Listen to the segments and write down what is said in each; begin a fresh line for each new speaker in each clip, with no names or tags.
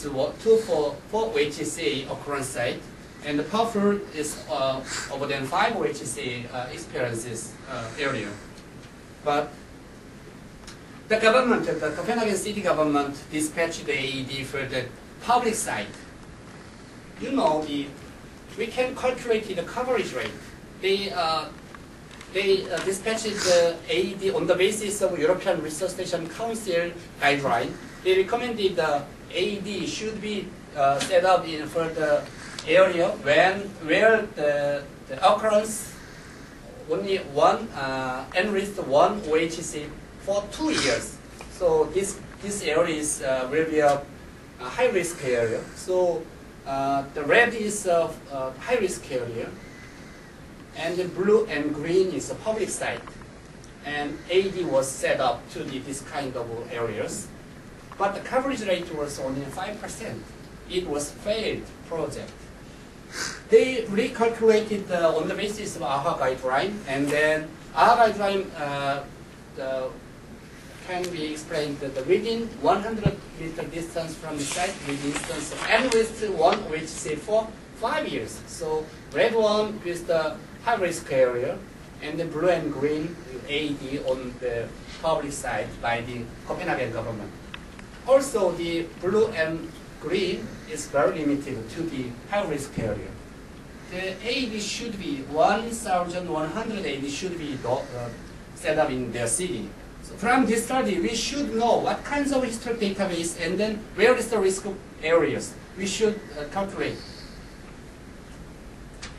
is 2 for HCA occurrence site, and the powerful is over than 5 HCA experiences area. But the government, the Copenhagen city government, dispatched the AED for the public site. You know, we can calculate the coverage rate. They dispatched the AED on the basis of European Research Station Council guideline. They recommended the AED should be set up in for the area where the occurrence only one and least one OHC for 2 years. So this area is will be a high risk area. So the red is a high risk area, and the blue and green is a public site. And AED was set up to this kind of areas, but the coverage rate was only 5%. It was failed project. They recalculated on the basis of AHA guideline, and then AHA guideline can be explained that within 100-meter distance from the site, with instance of and with one which say for 5 years. So red one is the high risk area, and the blue and green AED on the public side by the Copenhagen government. Also, the blue and green is very limited to the high risk area. The AED should be 1,100 AED should be set up in their city. So from this study, we should know what kinds of historic database and then where is the risk areas. We should calculate.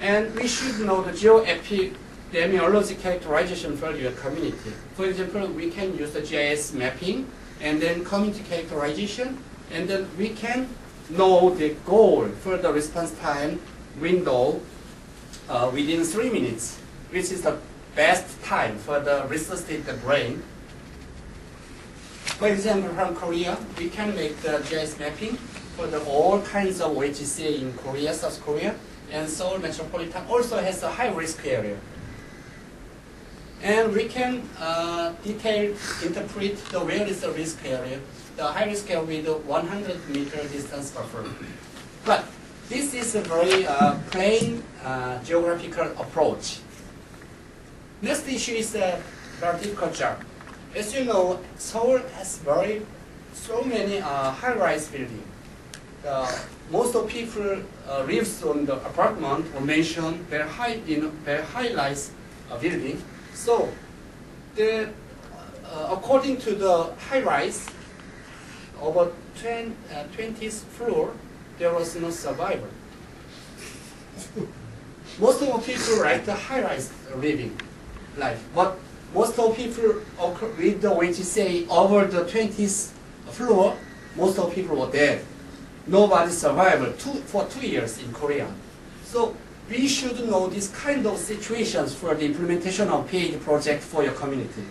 And we should know the geoepidemiology characterization for your community. For example, we can use the GIS mapping and then community characterization, and then we can know the goal for the response time window within 3 minutes, which is the best time for the resuscitate brain. For example, from Korea, we can make the GIS mapping for all kinds of OHCA in Korea, South Korea, and Seoul metropolitan also has a high risk area. And we can interpret the where is the risk area, the high risk area with a 100-meter distance buffer. But this is a very plain geographical approach. Next issue is the vertical job. As you know, Seoul has so many high-rise buildings. Most of people lives on the apartment or mansion, very high-rise building. So, according to the high-rise, over 20th floor, there was no survivor. Most of the people like the high-rise living life, but most of the people with the OHCA over the 20th floor, most of the people were dead. Nobody survived for 2 years in Korea. So we should know these kind of situations for the implementation of PAD project for your community.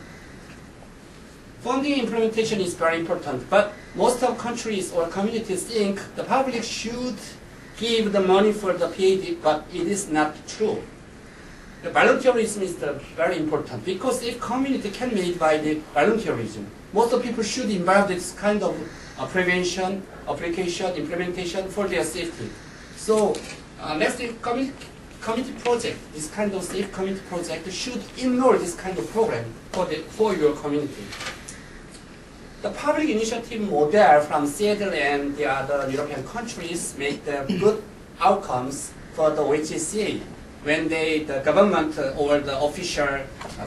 Funding implementation is very important, but most of countries or communities think the public should give the money for the PAD, but it is not true. The volunteerism is very important, because if community can made by the volunteerism, most of people should involve this kind of prevention, application, implementation for their safety. So next community project, this kind of safe community project should enroll this kind of program for your community. The public initiative model from Seattle and the other European countries make the good outcomes for the OHCA when the government or the official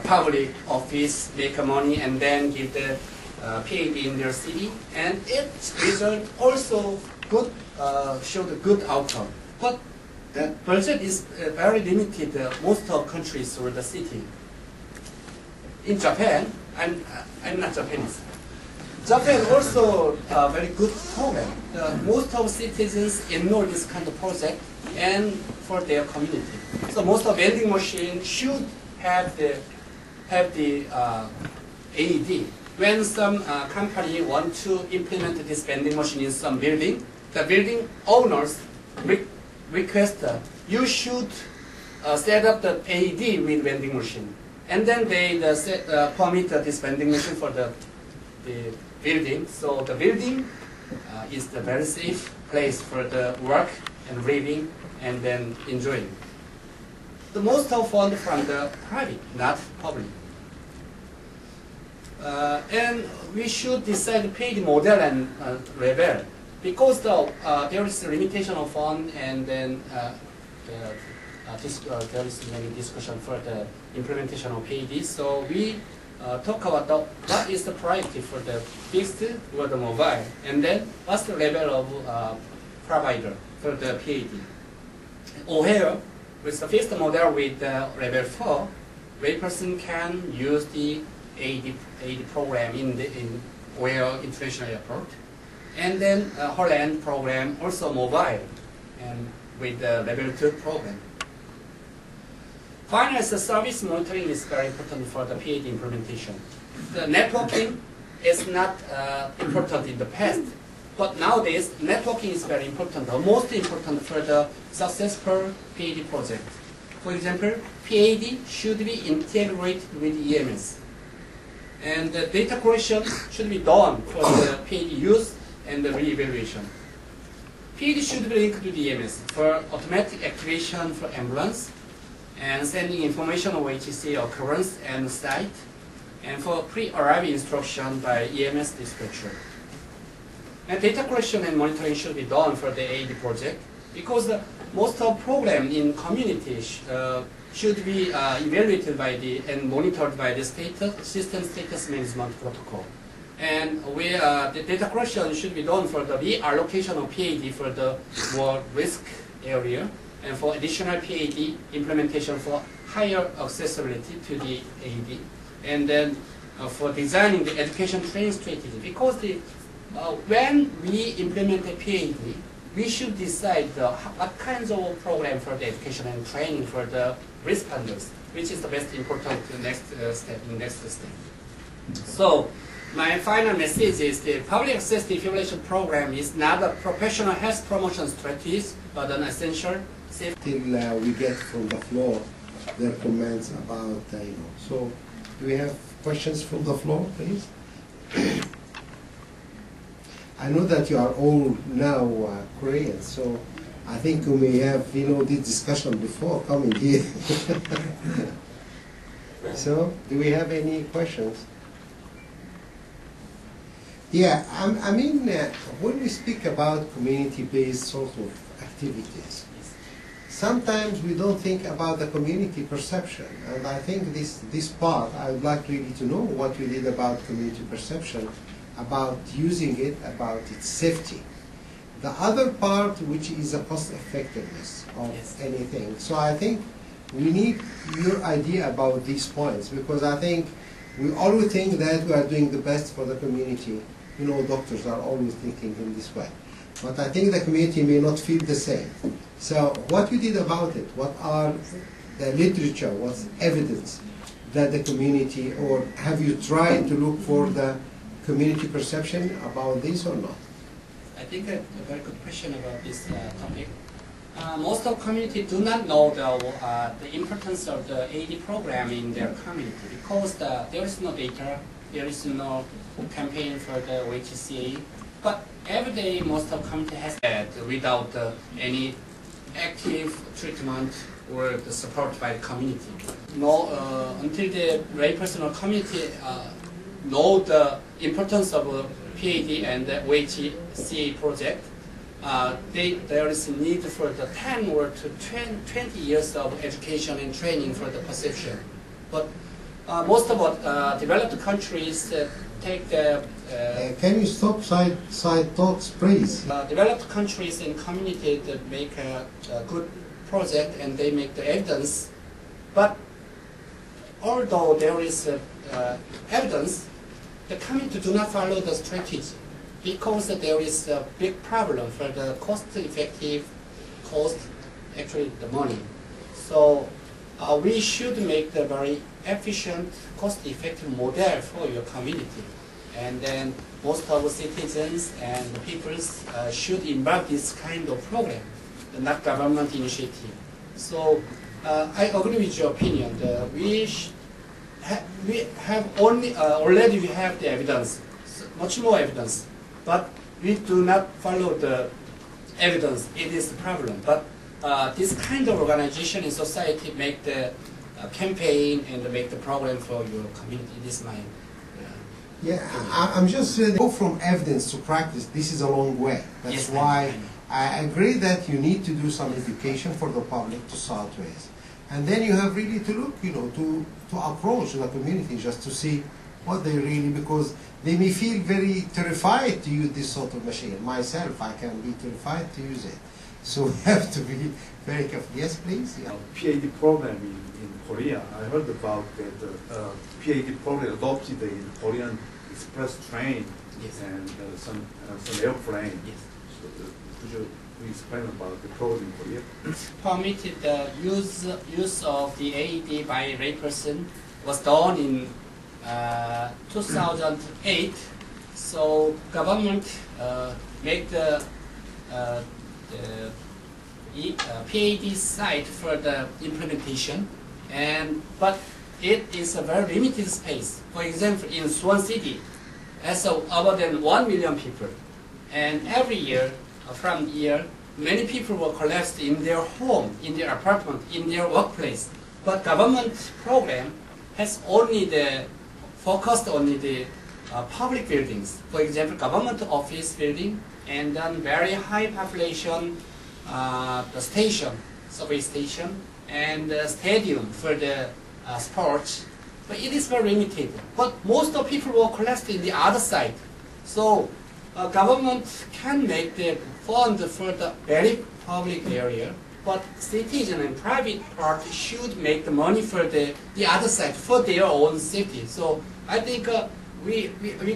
public office make money and then give the PAD in their city, and its result also good showed a good outcome. But the budget is very limited. Most of countries or the city. In Japan, I'm not Japanese. Japan also a very good program. Most of citizens enroll this kind of project and for their community. So most of vending machines should have the AED. When some company want to implement this vending machine in some building, the building owners request you should set up the AED with vending machine, and then they permit this vending machine for the building. So the building is the very safe place for the work and living and then enjoying. The most of fund from the private, not public. And we should decide paid model and level because there is a limitation of fund and then there is many discussion for the implementation of PAD. So we talk about what is the priority for the fixed or the mobile, and then what's the level of provider for the PAD. Or here, with the fixed model with level 4, layperson can use the AD program in where international airport, and then Holland program also mobile, and with the level 2 program. Finally, the service monitoring is very important for the PAD implementation. The networking is not important in the past, but nowadays networking is very important, or most important for the successful PAD project. For example, PAD should be integrated with EMS. And the data collection should be done for the PAD use and the re-evaluation. PAD should be linked to the EMS for automatic activation for ambulance, and sending information of HCA occurrence and site, and for pre-arrival instruction by EMS dispatcher. And data collection and monitoring should be done for the AD project because most of program in community should be evaluated by and monitored by the system status management protocol. And the data collection should be done for the reallocation of PAD for the more risk area, and for additional PAD implementation for higher accessibility to the AD, and then for designing the education training strategy. Because when we implement a PAD, we should decide what kinds of program for the education and training for the responders, which is the best important next step. So my final message is the public access defibrillation program is not a professional health promotion strategy, but an essential
Till we get from the floor their comments about, So, do we have questions from the floor, please? I know that you are all now Koreans, so I think we may have, this discussion before coming here. So, do we have any questions? Yeah, I mean, when we speak about community-based sort of activities, sometimes we don't think about the community perception, and I think this part, I would like really to know what you did about community perception, about using it, about its safety. The other part, which is the cost effectiveness of anything. So I think we need your idea about these points, because I think we always think that we are doing the best for the community. Doctors are always thinking in this way. But I think the community may not feel the same. So what you did about it? What are the literature? What's evidence that the community, or have you tried to look for the community perception about this or not?
I think a very good question about this topic. Most of community do not know the importance of the AD program in their community because there is no data, there is no campaign for the HCA. But every day, most of community has that without any active treatment or the support by the community. Until the layperson or community know the importance of PAD and the OHCA project, there is a need for the 10 or to 20 years of education and training for the perception. But most of developed countries take the
can you stop side talks, please?
Developed countries and communities that make a good project and they make the evidence, but although there is evidence, the community do not follow the strategy because there is a big problem for the cost-effective actually the money. So we should make the very efficient, cost-effective model for your community. And then most of the citizens and the peoples should embark this kind of program, not government initiative. So I agree with your opinion. We have already we have the evidence, much more evidence, but we do not follow the evidence. It is the problem. But this kind of organization in society make the campaign and make the program for your community. This is my
Yeah, I'm just saying, go from evidence to practice, this is a long way. That's
Yes,
why
I
I agree that you need to do some education for the public to start with. And then you have really to look, to approach the community just to see what they really, because they may feel very terrified to use this sort of machine. Myself, I can be terrified to use it. So we have to be very careful. Yes, please? Yeah.
PhD program in Korea. I heard about that PhD program adopted in Korean express train
Yes.
and some airplane.
Yes.
So, could you explain about the program in Korea?
Permitted the use of the AED by layperson was done in 2008. So government made the PAD site for the implementation, but it is a very limited space. For example, in Swan City, has over than 1 million people, and every year, from year, many people were collapsed in their home, in their apartment, in their workplace. But government program has only focused on the public buildings. For example, government office building, and then very high population, the station, subway station, and the stadium for the sports. But it is very limited. But most of the people were collapsed in the other side. So government can make the fund for the very public area, but citizen and private part should make the money for the other side, for their own safety. So I think we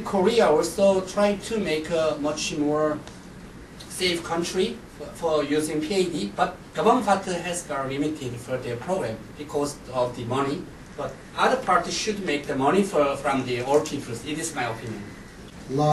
Korea also try to make a much more safe country for using PAD, but government part has very limited for their program because of the money. But other parties should make the money from the all people. It is my opinion.